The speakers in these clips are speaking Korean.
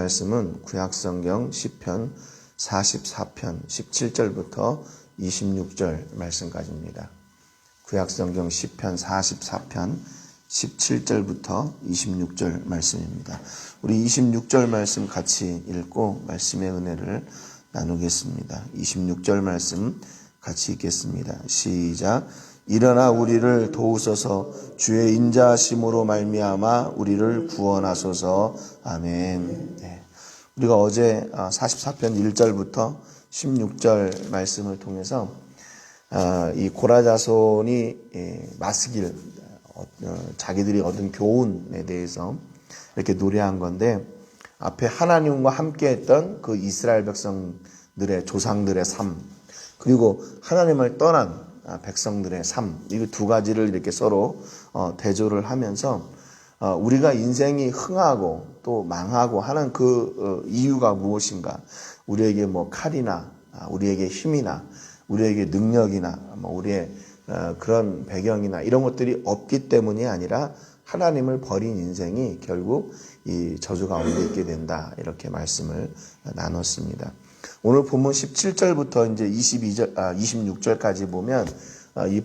말씀은 구약성경 시편 44편 17절부터 26절 말씀까지입니다. 구약성경 시편 44편 17절부터 26절 말씀입니다. 우리 26절 말씀 같이 읽고 말씀의 은혜를 나누겠습니다. 26절 말씀 같이 읽겠습니다. 시작. 일어나 우리를 도우소서. 주의 인자하심으로 말미암아 우리를 구원하소서. 아멘. 네. 우리가 어제 44편 1절부터 16절 말씀을 통해서 이 고라자손이 마스길 자기들이 얻은 교훈에 대해서 이렇게 노래한 건데, 앞에 하나님과 함께했던 그 이스라엘 백성들의 조상들의 삶, 그리고 하나님을 떠난 백성들의 삶, 이 두 가지를 이렇게 서로 대조를 하면서 우리가 인생이 흥하고 또 망하고 하는 그 이유가 무엇인가, 우리에게 뭐 칼이나 우리에게 힘이나 우리에게 능력이나 뭐 우리의 그런 배경이나 이런 것들이 없기 때문이 아니라 하나님을 버린 인생이 결국 이 저주 가운데 있게 된다, 이렇게 말씀을 나눴습니다. 오늘 본문 17절부터 이제 26절까지 보면 이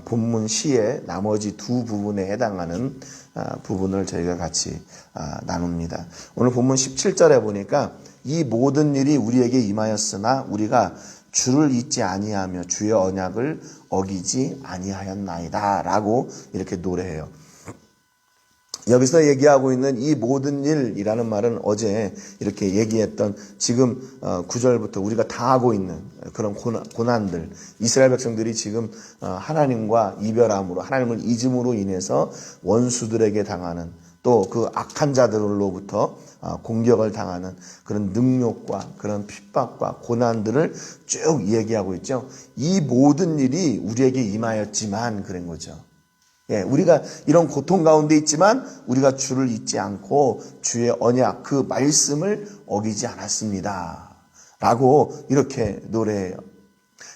본문 시의 나머지 두 부분에 해당하는 부분을 저희가 같이 나눕니다. 오늘 본문 17절에 보니까 이 모든 일이 우리에게 임하였으나 우리가 주를 잊지 아니하며 주의 언약을 어기지 아니하였나이다 라고 이렇게 노래해요. 여기서 얘기하고 있는 이 모든 일이라는 말은 어제 이렇게 얘기했던 지금 9절부터 우리가 당하고 있는 그런 고난들, 이스라엘 백성들이 지금 하나님과 이별함으로, 하나님을 잊음으로 인해서 원수들에게 당하는, 또 그 악한 자들로부터 공격을 당하는 그런 능욕과 그런 핍박과 고난들을 쭉 얘기하고 있죠. 이 모든 일이 우리에게 임하였지만 그런 거죠. 예, 우리가 이런 고통 가운데 있지만 우리가 주를 잊지 않고 주의 언약, 그 말씀을 어기지 않았습니다 라고 이렇게 노래해요.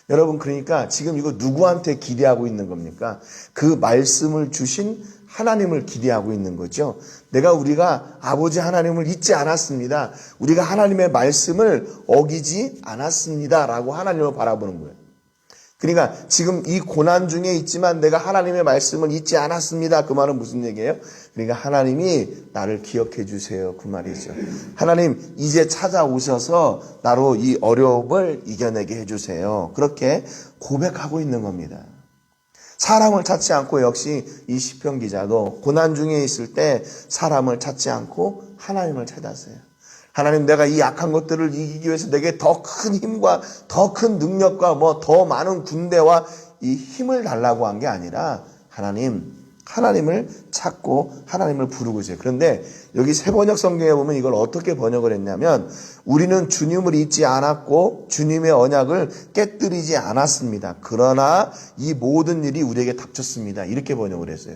여러분, 그러니까 지금 이거 누구한테 기대하고 있는 겁니까? 그 말씀을 주신 하나님을 기대하고 있는 거죠. 우리가 아버지 하나님을 잊지 않았습니다, 우리가 하나님의 말씀을 어기지 않았습니다 라고 하나님을 바라보는 거예요. 그러니까 지금 이 고난 중에 있지만 내가 하나님의 말씀을 잊지 않았습니다. 그 말은 무슨 얘기예요? 그러니까 하나님이 나를 기억해 주세요, 그 말이죠. 하나님 이제 찾아오셔서 나로 이 어려움을 이겨내게 해주세요. 그렇게 고백하고 있는 겁니다. 사람을 찾지 않고, 역시 이 시편 기자도 고난 중에 있을 때 사람을 찾지 않고 하나님을 찾았어요. 하나님, 내가 이 약한 것들을 이기기 위해서 내게 더 큰 힘과 더 큰 능력과 뭐 더 많은 군대와 이 힘을 달라고 한 게 아니라 하나님을 찾고 하나님을 부르고 있어요. 그런데 여기 세번역 성경에 보면 이걸 어떻게 번역을 했냐면, 우리는 주님을 잊지 않았고 주님의 언약을 깨뜨리지 않았습니다. 그러나 이 모든 일이 우리에게 닥쳤습니다. 이렇게 번역을 했어요.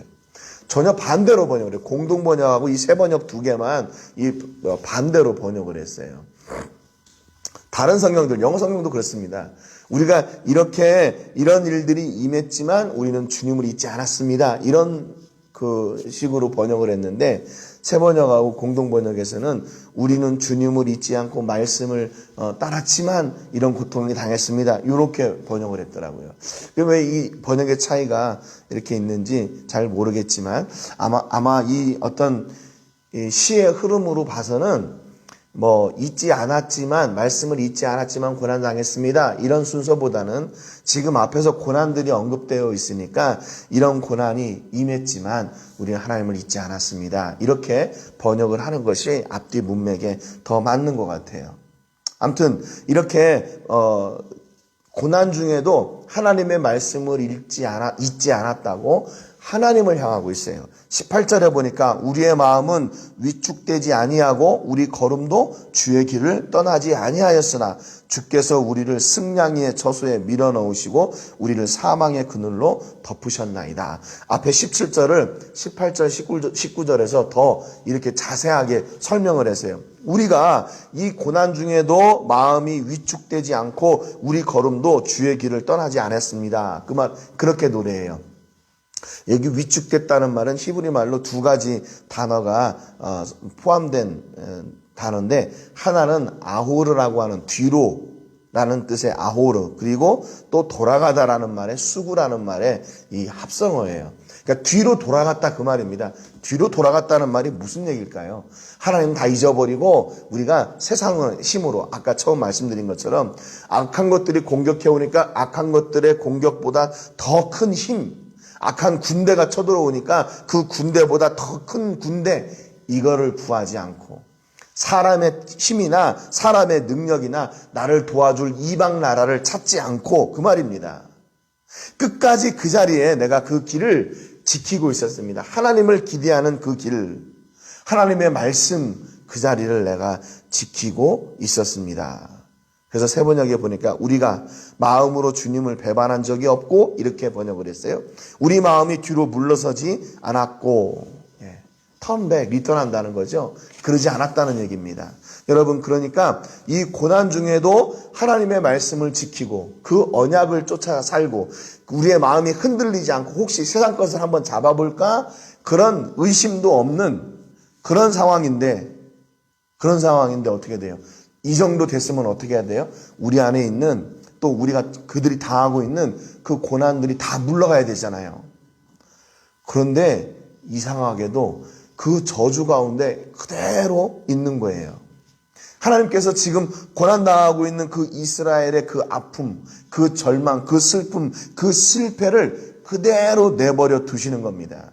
전혀 반대로 번역을 해요. 공동 번역하고 이 세 번역 두 개만 이 반대로 번역을 했어요. 다른 성경들, 영어 성경도 그렇습니다. 우리가 이런 일들이 임했지만 우리는 주님을 잊지 않았습니다, 이런 그 식으로 번역을 했는데, 세 번역하고 공동 번역에서는 우리는 주님을 잊지 않고 말씀을 따랐지만 이런 고통을 당했습니다, 이렇게 번역을 했더라고요. 왜 이 번역의 차이가 이렇게 있는지 잘 모르겠지만, 아마 이 어떤 시의 흐름으로 봐서는 뭐 말씀을 잊지 않았지만 고난 당했습니다, 이런 순서보다는 지금 앞에서 고난들이 언급되어 있으니까 이런 고난이 임했지만 우리는 하나님을 잊지 않았습니다, 이렇게 번역을 하는 것이 앞뒤 문맥에 더 맞는 것 같아요. 아무튼 이렇게 고난 중에도 하나님의 말씀을 잊지 않았다고 하나님을 향하고 있어요. 18절에 보니까 우리의 마음은 위축되지 아니하고 우리 걸음도 주의 길을 떠나지 아니하였으나 주께서 우리를 승냥이의 저수에 밀어넣으시고 우리를 사망의 그늘로 덮으셨나이다. 앞에 17절을 18절 19절에서 더 이렇게 자세하게 설명을 했어요. 우리가 이 고난 중에도 마음이 위축되지 않고 우리 걸음도 주의 길을 떠나지 않았습니다. 그 말 그렇게 노래해요. 여기 위축됐다는 말은 히브리 말로 두 가지 단어가 포함된 단어인데 하나는 아호르라고 하는 뒤로라는 뜻의 아호르, 그리고 또 돌아가다라는 말의 수구라는 말의 이 합성어예요. 그러니까 뒤로 돌아갔다 그 말입니다. 뒤로 돌아갔다는 말이 무슨 얘기일까요? 하나님 다 잊어버리고 우리가 세상의 힘으로 아까 처음 말씀드린 것처럼 악한 것들이 공격해 오니까 악한 것들의 공격보다 더 큰 힘, 악한 군대가 쳐들어오니까 그 군대보다 더 큰 군대, 이거를 구하지 않고 사람의 힘이나 사람의 능력이나 나를 도와줄 이방 나라를 찾지 않고 그 말입니다. 끝까지 그 자리에 내가 그 길을 지키고 있었습니다. 하나님을 기대하는 그 길, 하나님의 말씀 그 자리를 내가 지키고 있었습니다. 그래서 새 번역에 보니까 우리가 마음으로 주님을 배반한 적이 없고 이렇게 번역을 했어요. 우리 마음이 뒤로 물러서지 않았고, 턴백, 리턴한다는 거죠. 그러지 않았다는 얘기입니다. 여러분, 그러니까 이 고난 중에도 하나님의 말씀을 지키고 그 언약을 쫓아 살고 우리의 마음이 흔들리지 않고 혹시 세상 것을 한번 잡아볼까? 그런 의심도 없는 그런 상황인데 어떻게 돼요? 이 정도 됐으면 어떻게 해야 돼요? 우리 안에 있는 또 우리가 그들이 당하고 있는 그 고난들이 다 물러가야 되잖아요. 그런데 이상하게도 그 저주 가운데 그대로 있는 거예요. 하나님께서 지금 고난당하고 있는 그 이스라엘의 그 아픔, 그 절망, 그 슬픔, 그 실패를 그대로 내버려 두시는 겁니다.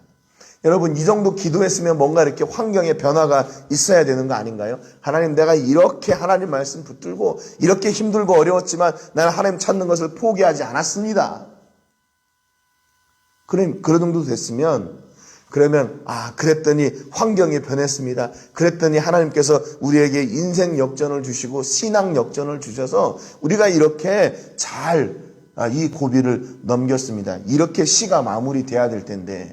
여러분, 이 정도 기도했으면 뭔가 이렇게 환경에 변화가 있어야 되는 거 아닌가요? 하나님, 내가 이렇게 하나님 말씀 붙들고 이렇게 힘들고 어려웠지만 나는 하나님 찾는 것을 포기하지 않았습니다. 그런 정도 됐으면 그러면 그랬더니 환경이 변했습니다. 그랬더니 하나님께서 우리에게 인생 역전을 주시고 신앙 역전을 주셔서 우리가 이렇게 잘 이 고비를 넘겼습니다. 이렇게 시가 마무리돼야 될 텐데,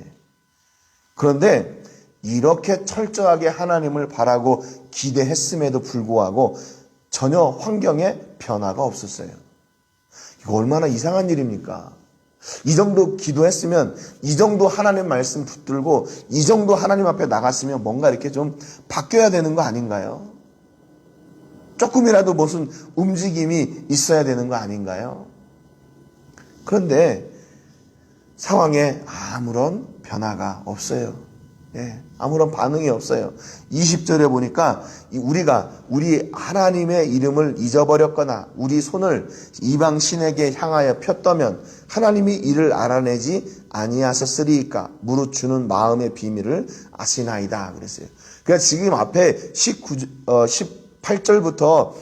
그런데 이렇게 철저하게 하나님을 바라고 기대했음에도 불구하고 전혀 환경에 변화가 없었어요. 이거 얼마나 이상한 일입니까? 이 정도 기도했으면, 이 정도 하나님 말씀 붙들고 이 정도 하나님 앞에 나갔으면 뭔가 이렇게 좀 바뀌어야 되는 거 아닌가요? 조금이라도 무슨 움직임이 있어야 되는 거 아닌가요? 그런데 상황에 아무런 변화가 없어요. 아무런 반응이 없어요. 20절에 보니까 우리 하나님의 이름을 잊어버렸거나 우리 손을 이방 신에게 향하여 폈다면 하나님이 이를 알아내지 아니하셨으리이까 무릇 주는 마음의 비밀을 아시나이다 그랬어요. 그러니까 지금 앞에 18절부터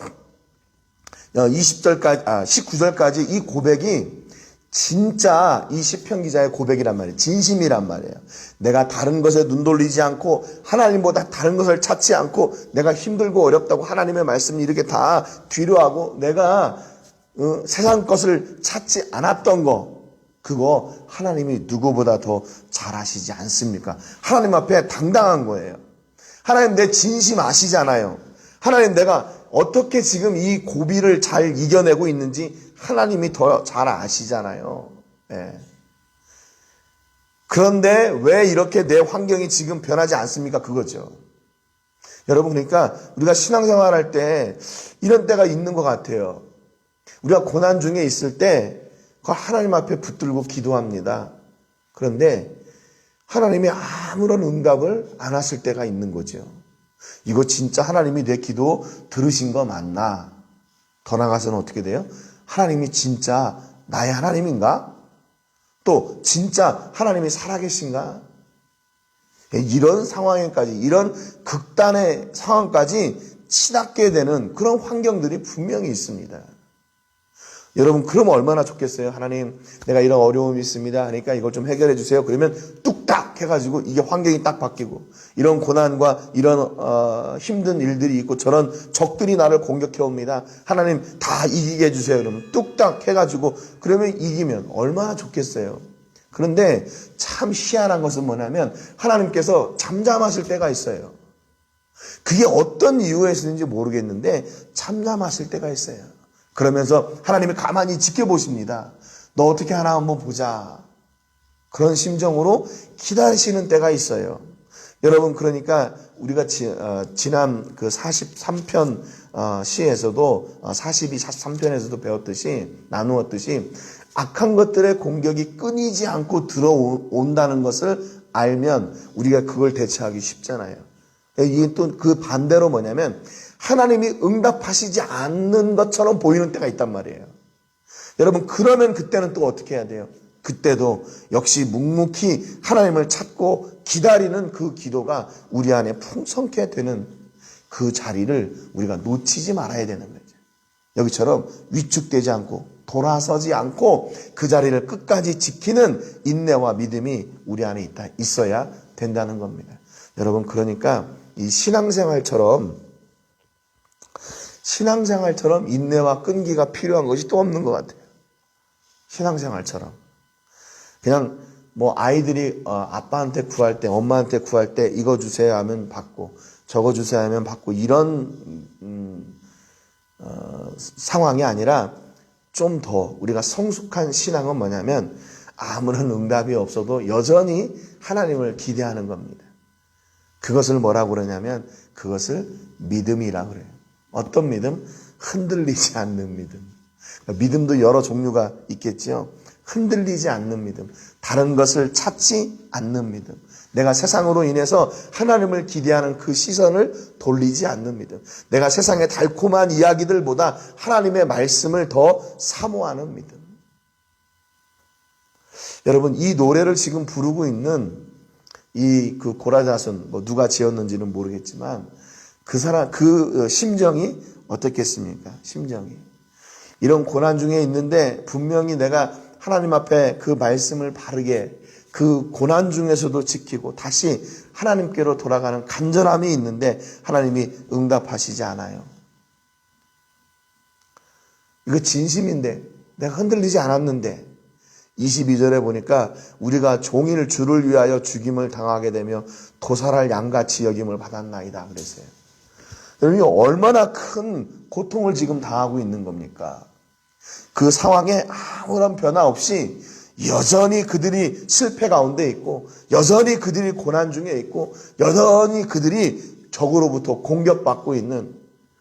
19절까지 이 고백이 진짜 이 시편 기자의 고백이란 말이에요. 진심이란 말이에요. 내가 다른 것에 눈 돌리지 않고 하나님보다 다른 것을 찾지 않고 내가 힘들고 어렵다고 하나님의 말씀을 이렇게 다 뒤로하고 내가 세상 것을 찾지 않았던 그거 하나님이 누구보다 더 잘 아시지 않습니까? 하나님 앞에 당당한 거예요. 하나님, 내 진심 아시잖아요. 하나님, 내가 어떻게 지금 이 고비를 잘 이겨내고 있는지 하나님이 더 잘 아시잖아요. 그런데 왜 이렇게 내 환경이 지금 변하지 않습니까? 그거죠. 여러분, 그러니까 우리가 신앙생활 할 때 이런 때가 있는 것 같아요. 우리가 고난 중에 있을 때 그걸 하나님 앞에 붙들고 기도합니다. 그런데 하나님이 아무런 응답을 안 하실 때가 있는 거죠. 이거 진짜 하나님이 내 기도 들으신 거 맞나? 더 나아가서는 어떻게 돼요? 하나님이 진짜 나의 하나님인가? 또 진짜 하나님이 살아계신가? 이런 상황에까지, 이런 극단의 상황까지 치닫게 되는 그런 환경들이 분명히 있습니다. 여러분, 그러면 얼마나 좋겠어요? 하나님, 내가 이런 어려움이 있습니다. 그러니까 이걸 좀 해결해 주세요. 그러면 뚝딱 해가지고 이게 환경이 딱 바뀌고 이런 고난과 이런 힘든 일들이 있고 저런 적들이 나를 공격해 옵니다. 하나님 다 이기게 해주세요. 그러면 뚝딱 해가지고 그러면 이기면 얼마나 좋겠어요? 그런데 참 희한한 것은 뭐냐면 하나님께서 잠잠하실 때가 있어요. 그게 어떤 이유에서인지 모르겠는데 잠잠하실 때가 있어요. 그러면서 하나님이 가만히 지켜보십니다. 너 어떻게 하나 한번 보자. 그런 심정으로 기다리시는 때가 있어요. 여러분, 그러니까 우리가 지난 그 43편 시에서도 42, 43편에서도 배웠듯이, 나누었듯이 악한 것들의 공격이 끊이지 않고 들어온다는 것을 알면 우리가 그걸 대처하기 쉽잖아요. 이게 또 그 반대로 뭐냐면 하나님이 응답하시지 않는 것처럼 보이는 때가 있단 말이에요. 여러분, 그러면 그때는 또 어떻게 해야 돼요? 그때도 역시 묵묵히 하나님을 찾고 기다리는 그 기도가 우리 안에 풍성케 되는 그 자리를 우리가 놓치지 말아야 되는 거죠. 여기처럼 위축되지 않고 돌아서지 않고 그 자리를 끝까지 지키는 인내와 믿음이 우리 안에 있어야 된다는 겁니다. 여러분, 그러니까 이 신앙생활처럼 인내와 끈기가 필요한 것이 또 없는 것 같아요. 신앙생활처럼. 그냥 뭐 아이들이 아빠한테 구할 때, 엄마한테 구할 때 이거 주세요 하면 받고 저거 주세요 하면 받고 이런 상황이 아니라 좀 더 우리가 성숙한 신앙은 뭐냐면 아무런 응답이 없어도 여전히 하나님을 기대하는 겁니다. 그것을 뭐라고 그러냐면 그것을 믿음이라고 그래요. 어떤 믿음? 흔들리지 않는 믿음. 믿음도 여러 종류가 있겠지요. 흔들리지 않는 믿음. 다른 것을 찾지 않는 믿음. 내가 세상으로 인해서 하나님을 기대하는 그 시선을 돌리지 않는 믿음. 내가 세상의 달콤한 이야기들보다 하나님의 말씀을 더 사모하는 믿음. 여러분, 이 노래를 지금 부르고 있는 그 고라자손, 누가 지었는지는 모르겠지만 그 심정이 어떻겠습니까? 심정이. 이런 고난 중에 있는데 분명히 내가 하나님 앞에 그 말씀을 바르게 그 고난 중에서도 지키고 다시 하나님께로 돌아가는 간절함이 있는데 하나님이 응답하시지 않아요. 이거 진심인데 내가 흔들리지 않았는데 22절에 보니까 우리가 종일 주를 위하여 죽임을 당하게 되며 도살할 양같이 여김을 받았나이다 그랬어요. 여러분이 얼마나 큰 고통을 지금 당하고 있는 겁니까? 그 상황에 아무런 변화 없이 여전히 그들이 실패 가운데 있고 여전히 그들이 고난 중에 있고 여전히 그들이 적으로부터 공격받고 있는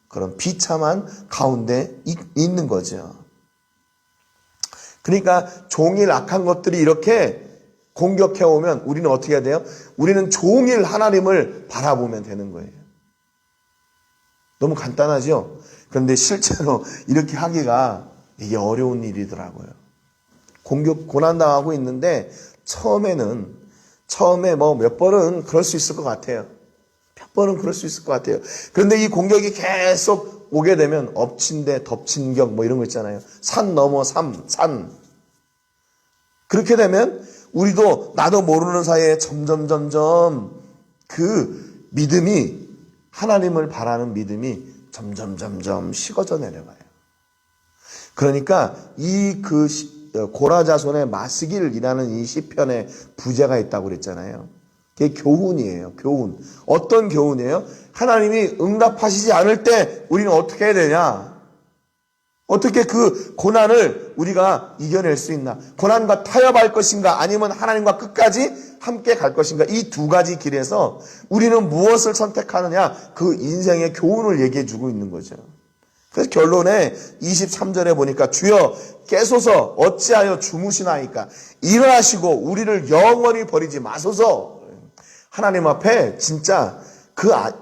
그런 비참한 가운데 있는 거죠. 그러니까 종일 악한 것들이 이렇게 공격해오면 우리는 어떻게 해야 돼요? 우리는 종일 하나님을 바라보면 되는 거예요. 너무 간단하죠? 그런데 실제로 이렇게 하기가 이게 어려운 일이더라고요. 고난당하고 있는데 처음에 뭐 몇 번은 그럴 수 있을 것 같아요. 몇 번은 그럴 수 있을 것 같아요. 그런데 이 공격이 계속 오게 되면 엎친 데 덮친 격 뭐 이런 거 있잖아요. 산 넘어 산. 그렇게 되면 우리도 나도 모르는 사이에 점점 그 믿음이 하나님을 바라는 믿음이 점점 식어져 내려가요. 그러니까 이 고라자손의 마스길이라는 이 시편에 부제가 있다고 그랬잖아요. 그게 교훈이에요. 교훈. 어떤 교훈이에요? 하나님이 응답하시지 않을 때 우리는 어떻게 해야 되냐? 어떻게 그 고난을 우리가 이겨낼 수 있나? 고난과 타협할 것인가? 아니면 하나님과 끝까지 함께 갈 것인가? 이 두 가지 길에서 우리는 무엇을 선택하느냐? 그 인생의 교훈을 얘기해 주고 있는 거죠. 그래서 결론에 23절에 보니까 주여 깨소서 어찌하여 주무시나이까 일어나시고 우리를 영원히 버리지 마소서. 하나님 앞에 진짜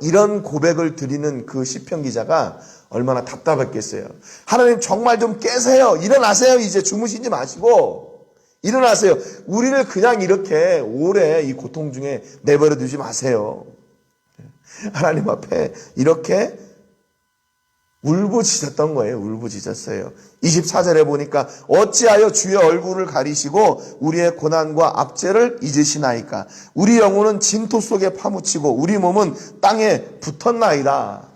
이런 고백을 드리는 그 시편 기자가 얼마나 답답했겠어요. 하나님 정말 좀 깨세요. 일어나세요. 이제 주무시지 마시고 일어나세요. 우리를 그냥 이렇게 오래 이 고통 중에 내버려 두지 마세요. 하나님 앞에 이렇게 울부짖었던 거예요. 울부짖었어요. 24절에 보니까 어찌하여 주의 얼굴을 가리시고 우리의 고난과 압제를 잊으시나이까. 우리 영혼은 진토 속에 파묻히고 우리 몸은 땅에 붙었나이다.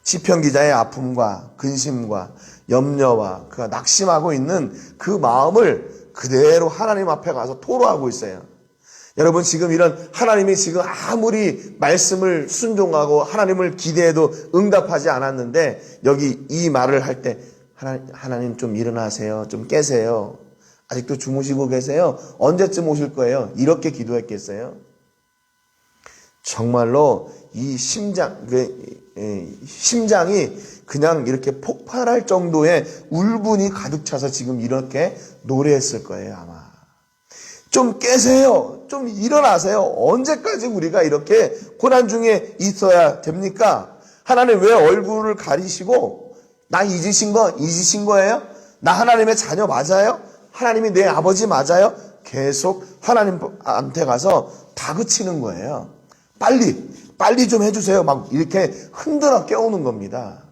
시편 기자의 아픔과 근심과 염려와 그가 낙심하고 있는 그 마음을 그대로 하나님 앞에 가서 토로하고 있어요. 여러분, 지금 이런 하나님이 지금 아무리 말씀을 순종하고 하나님을 기대해도 응답하지 않았는데 여기 이 말을 할 때 하나님 좀 일어나세요. 좀 깨세요. 아직도 주무시고 계세요. 언제쯤 오실 거예요? 이렇게 기도했겠어요? 정말로 이 심장이 그냥 이렇게 폭발할 정도의 울분이 가득 차서 지금 이렇게 노래했을 거예요, 아마. 좀 깨세요. 좀 일어나세요. 언제까지 우리가 이렇게 고난 중에 있어야 됩니까? 하나님 왜 얼굴을 가리시고 나 잊으신 거예요? 나 하나님의 자녀 맞아요? 하나님이 내 아버지 맞아요? 계속 하나님한테 가서 다그치는 거예요. 빨리 좀 해주세요. 막 이렇게 흔들어 깨우는 겁니다.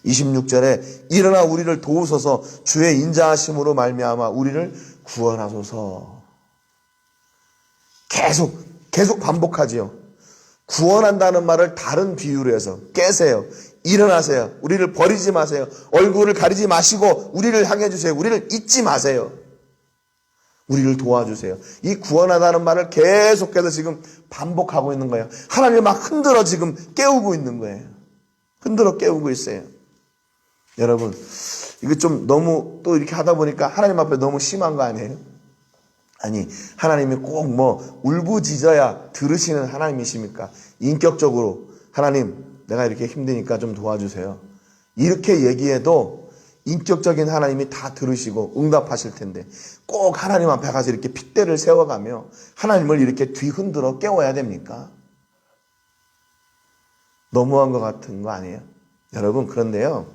26절에 일어나 우리를 도우소서 주의 인자하심으로 말미암아 우리를 구원하소서. 계속 반복하지요. 구원한다는 말을 다른 비유로 해서 깨세요. 일어나세요. 우리를 버리지 마세요. 얼굴을 가리지 마시고 우리를 향해 주세요. 우리를 잊지 마세요. 우리를 도와주세요. 이 구원하다는 말을 계속해서 지금 반복하고 있는 거예요. 하나님을 막 흔들어 지금 깨우고 있는 거예요. 흔들어 깨우고 있어요. 여러분, 이거 좀 너무 또 이렇게 하다 보니까 하나님 앞에 너무 심한 거 아니에요? 아니, 하나님이 꼭 뭐 울부짖어야 들으시는 하나님이십니까? 인격적으로 하나님, 내가 이렇게 힘드니까 좀 도와주세요. 이렇게 얘기해도 인격적인 하나님이 다 들으시고 응답하실 텐데 꼭 하나님 앞에 가서 이렇게 핏대를 세워가며 하나님을 이렇게 뒤흔들어 깨워야 됩니까? 너무한 것 같은 거 아니에요? 여러분, 그런데요.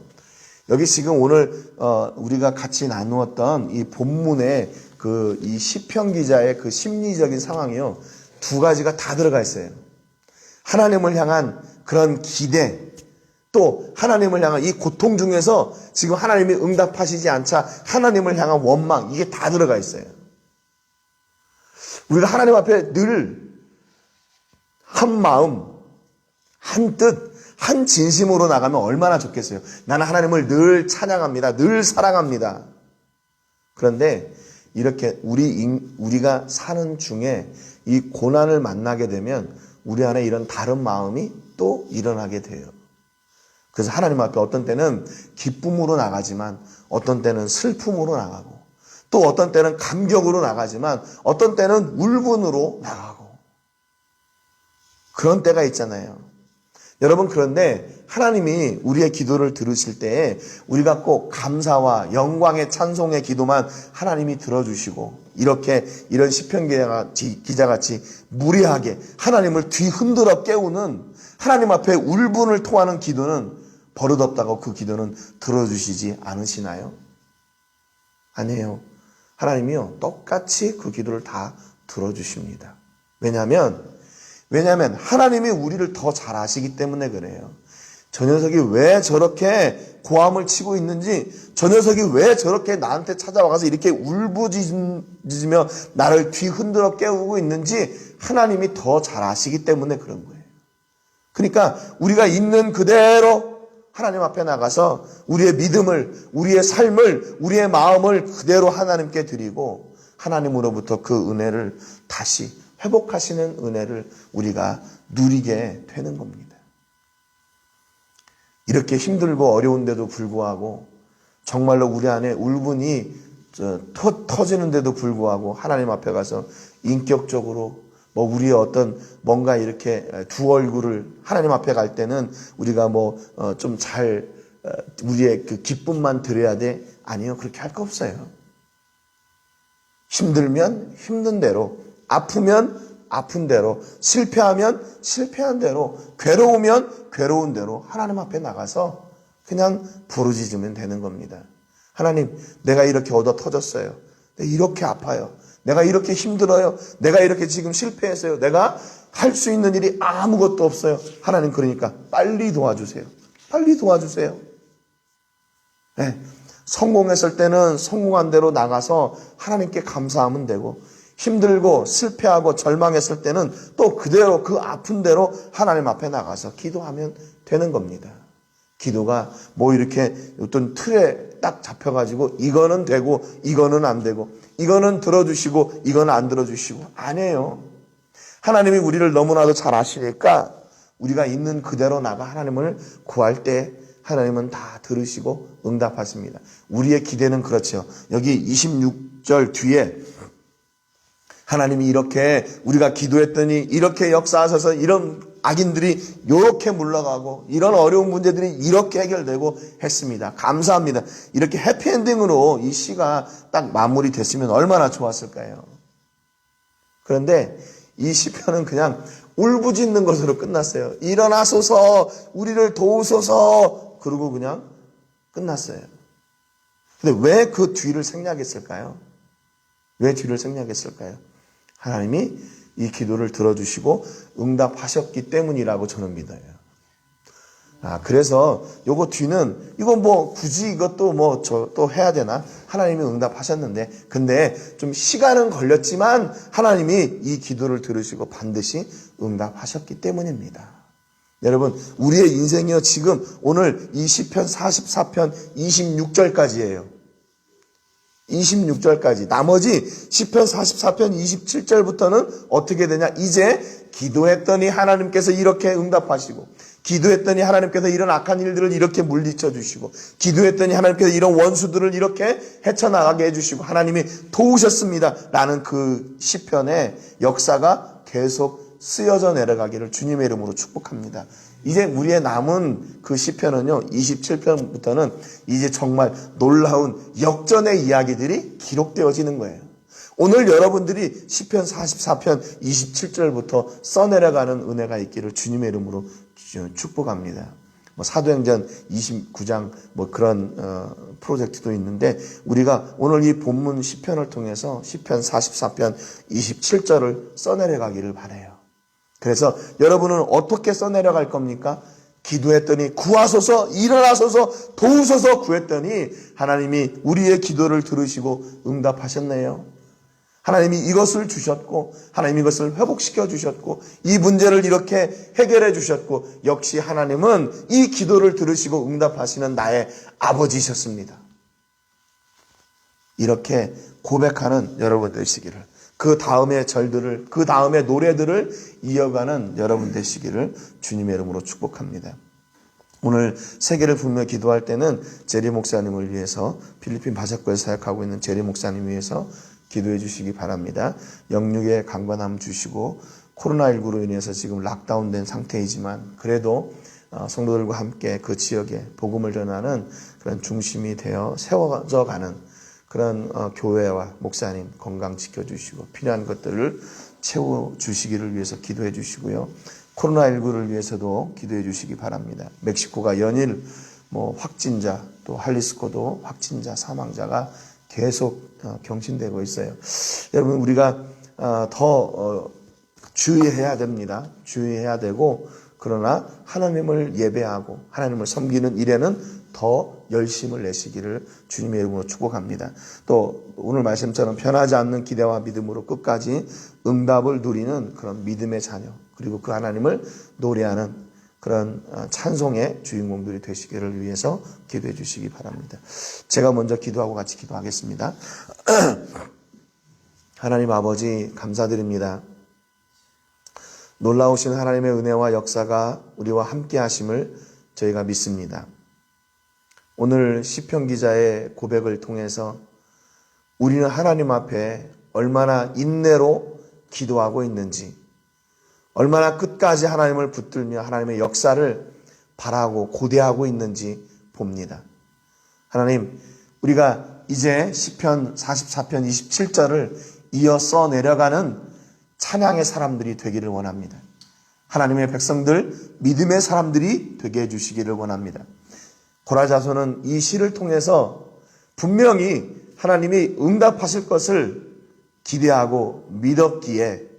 여기 지금 오늘 우리가 같이 나누었던 이 본문의 이 시편 기자의 그 심리적인 상황이요. 두 가지가 다 들어가 있어요. 하나님을 향한 그런 기대, 또 하나님을 향한 이 고통 중에서 지금 하나님이 응답하시지 않자 하나님을 향한 원망, 이게 다 들어가 있어요. 우리가 하나님 앞에 늘 한 마음, 한 뜻, 한 진심으로 나가면 얼마나 좋겠어요. 나는 하나님을 늘 찬양합니다. 늘 사랑합니다. 그런데 이렇게 우리가 사는 중에 이 고난을 만나게 되면 우리 안에 이런 다른 마음이 또 일어나게 돼요. 그래서 하나님 앞에 어떤 때는 기쁨으로 나가지만 어떤 때는 슬픔으로 나가고 또 어떤 때는 감격으로 나가지만 어떤 때는 울분으로 나가고 그런 때가 있잖아요. 여러분, 그런데 하나님이 우리의 기도를 들으실 때에 우리가 꼭 감사와 영광의 찬송의 기도만 하나님이 들어주시고 이런 시편 기자같이 무리하게 하나님을 뒤흔들어 깨우는 하나님 앞에 울분을 토하는 기도는 버릇없다고 그 기도는 들어주시지 않으시나요? 아니에요. 하나님이요, 똑같이 그 기도를 다 들어주십니다. 왜냐하면 하나님이 우리를 더 잘 아시기 때문에 그래요. 저 녀석이 왜 저렇게 고함을 치고 있는지, 저 녀석이 왜 저렇게 나한테 찾아와서 이렇게 울부짖으며 나를 뒤흔들어 깨우고 있는지 하나님이 더 잘 아시기 때문에 그런 거예요. 그러니까 우리가 있는 그대로 하나님 앞에 나가서 우리의 믿음을, 우리의 삶을, 우리의 마음을 그대로 하나님께 드리고 하나님으로부터 그 은혜를 다시 회복하시는 은혜를 우리가 누리게 되는 겁니다. 이렇게 힘들고 어려운데도 불구하고 정말로 우리 안에 울분이 터지는데도 불구하고 하나님 앞에 가서 인격적으로 우리의 어떤 뭔가 이렇게 두 얼굴을 하나님 앞에 갈 때는 우리가 좀 잘 우리의 그 기쁨만 드려야 돼? 아니요, 그렇게 할 거 없어요. 힘들면 힘든 대로, 아프면 아픈 대로, 실패하면 실패한 대로, 괴로우면 괴로운 대로 하나님 앞에 나가서 그냥 부르짖으면 되는 겁니다. 하나님, 내가 이렇게 얻어 터졌어요. 내가 이렇게 아파요. 내가 이렇게 힘들어요. 내가 이렇게 지금 실패했어요. 내가 할 수 있는 일이 아무것도 없어요. 하나님, 그러니까 빨리 도와주세요. 빨리 도와주세요. 네. 성공했을 때는 성공한 대로 나가서 하나님께 감사하면 되고, 힘들고 실패하고 절망했을 때는 또 그대로 그 아픈 대로 하나님 앞에 나가서 기도하면 되는 겁니다. 기도가 이렇게 어떤 틀에 딱 잡혀가지고 이거는 되고 이거는 안 되고 이거는 들어주시고 이거는 안 들어주시고 아니에요. 하나님이 우리를 너무나도 잘 아시니까 우리가 있는 그대로 나가 하나님을 구할 때 하나님은 다 들으시고 응답하십니다. 우리의 기대는 그렇죠. 여기 26절 뒤에 하나님이 이렇게 우리가 기도했더니 이렇게 역사하셔서 이런 악인들이 이렇게 물러가고 이런 어려운 문제들이 이렇게 해결되고 했습니다. 감사합니다. 이렇게 해피엔딩으로 이 시가 딱 마무리됐으면 얼마나 좋았을까요? 그런데 이 시편은 그냥 울부짖는 것으로 끝났어요. 일어나소서, 우리를 도우소서, 그러고 그냥 끝났어요. 근데 왜 그 뒤를 생략했을까요? 왜 뒤를 생략했을까요? 하나님이 이 기도를 들어주시고 응답하셨기 때문이라고 저는 믿어요. 그래서 요거 뒤는, 이거 뭐 굳이 이것도 뭐 저 또 해야 되나? 하나님이 응답하셨는데, 근데 좀 시간은 걸렸지만 하나님이 이 기도를 들으시고 반드시 응답하셨기 때문입니다. 여러분, 우리의 인생이요, 지금 오늘 이 시편 44편 26절까지예요. 26절까지. 나머지 시편 44편 27절부터는 어떻게 되냐? 이제 기도했더니 하나님께서 이렇게 응답하시고, 기도했더니 하나님께서 이런 악한 일들을 이렇게 물리쳐 주시고, 기도했더니 하나님께서 이런 원수들을 이렇게 헤쳐나가게 해주시고, 하나님이 도우셨습니다 라는 그 시편의 역사가 계속 쓰여져 내려가기를 주님의 이름으로 축복합니다. 이제 우리의 남은 그 시편은요, 27편부터는 이제 정말 놀라운 역전의 이야기들이 기록되어지는 거예요. 오늘 여러분들이 시편 44편 27절부터 써내려가는 은혜가 있기를 주님의 이름으로 축복합니다. 사도행전 29장 그런 프로젝트도 있는데, 우리가 오늘 이 본문 시편을 통해서 시편 44편 27절을 써내려가기를 바라요. 그래서 여러분은 어떻게 써내려갈 겁니까? 기도했더니 구하소서, 일어나소서, 도우소서 구했더니 하나님이 우리의 기도를 들으시고 응답하셨네요. 하나님이 이것을 주셨고, 하나님이 이것을 회복시켜 주셨고, 이 문제를 이렇게 해결해 주셨고, 역시 하나님은 이 기도를 들으시고 응답하시는 나의 아버지셨습니다. 이렇게 고백하는 여러분 되시기를, 그 다음의 절들을, 그 다음의 노래들을 이어가는 여러분 되시기를 주님의 이름으로 축복합니다. 오늘 세계를 부르며 기도할 때는 제리 목사님을 위해서, 필리핀 바자코에 사역하고 있는 제리 목사님 위해서 기도해 주시기 바랍니다. 영육에 강건함 주시고, 코로나19로 인해서 지금 락다운된 상태이지만 그래도 성도들과 함께 그 지역에 복음을 전하는 그런 중심이 되어 세워져 가는 그런 교회와 목사님 건강 지켜주시고, 필요한 것들을 채워주시기를 위해서 기도해 주시고요. 코로나19를 위해서도 기도해 주시기 바랍니다. 멕시코가 연일 확진자, 또 할리스코도 확진자, 사망자가 계속 경신되고 있어요. 여러분, 우리가 더 주의해야 됩니다. 주의해야 되고, 그러나 하나님을 예배하고 하나님을 섬기는 일에는 더 열심을 내시기를 주님의 이름으로 축복합니다. 또 오늘 말씀처럼 변하지 않는 기대와 믿음으로 끝까지 응답을 누리는 그런 믿음의 자녀, 그리고 그 하나님을 노래하는 그런 찬송의 주인공들이 되시기를 위해서 기도해 주시기 바랍니다. 제가 먼저 기도하고 같이 기도하겠습니다. 하나님 아버지, 감사드립니다. 놀라우신 하나님의 은혜와 역사가 우리와 함께 하심을 저희가 믿습니다. 오늘 시편 기자의 고백을 통해서 우리는 하나님 앞에 얼마나 인내로 기도하고 있는지, 얼마나 끝까지 하나님을 붙들며 하나님의 역사를 바라고 고대하고 있는지 봅니다. 하나님, 우리가 이제 시편 44편 27절을 이어 써 내려가는 찬양의 사람들이 되기를 원합니다. 하나님의 백성들, 믿음의 사람들이 되게 해주시기를 원합니다. 고라자손은 이 시를 통해서 분명히 하나님이 응답하실 것을 기대하고 믿었기에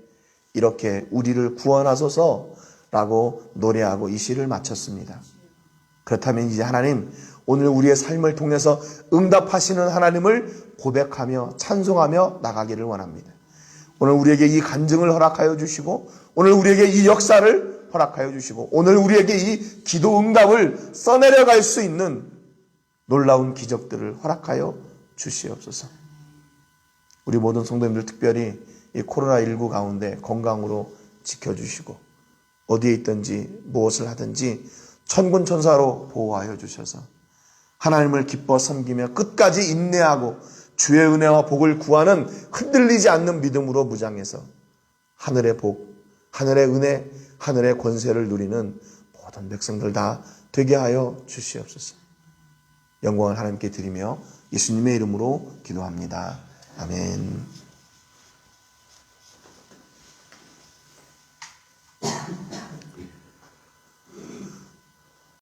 이렇게 우리를 구원하소서라고 노래하고 이 시를 마쳤습니다. 그렇다면 이제 하나님, 오늘 우리의 삶을 통해서 응답하시는 하나님을 고백하며 찬송하며 나가기를 원합니다. 오늘 우리에게 이 간증을 허락하여 주시고, 오늘 우리에게 이 역사를 허락하여 주시고, 오늘 우리에게 이 기도 응답을 써내려갈 수 있는 놀라운 기적들을 허락하여 주시옵소서. 우리 모든 성도님들, 특별히 이 코로나19 가운데 건강으로 지켜주시고, 어디에 있든지 무엇을 하든지 천군 천사로 보호하여 주셔서 하나님을 기뻐 섬기며 끝까지 인내하고 주의 은혜와 복을 구하는 흔들리지 않는 믿음으로 무장해서 하늘의 복, 하늘의 은혜, 하늘의 권세를 누리는 모든 백성들 다 되게 하여 주시옵소서. 영광을 하나님께 드리며 예수님의 이름으로 기도합니다. 아멘.